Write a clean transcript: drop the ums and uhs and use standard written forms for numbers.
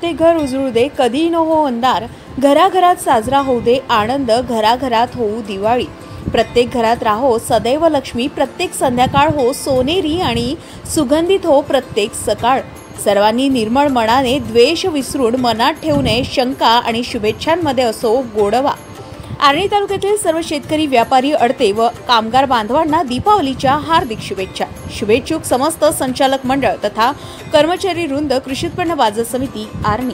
प्रत्येक घर उजळू दे, कधी न हो अंधार, घराघरात साजरा होऊ दे आनंद, घराघरात होऊ दिवाळी, प्रत्येक घरात राहो सदैव लक्ष्मी, प्रत्येक संध्याकाळ हो सोनेरी आणि सुगंधित हो प्रत्येक सकाळ। सर्वांनी निर्मळ मनाने द्वेष विसरून मनात ठेवू नये शंका आणि शुभेच्छांमध्ये असो गोडवा। आर्णी तालुक्यातील सर्व शेतकरी, व्यापारी, अडते व कामगार बांधवांना दीपावलीच्या हार्दिक शुभेच्छा। शुभेच्छुक समस्त संचालक मंडळ तथा कर्मचारी वृंद, कृषी उत्पन्न बाजार समिती आर्णी।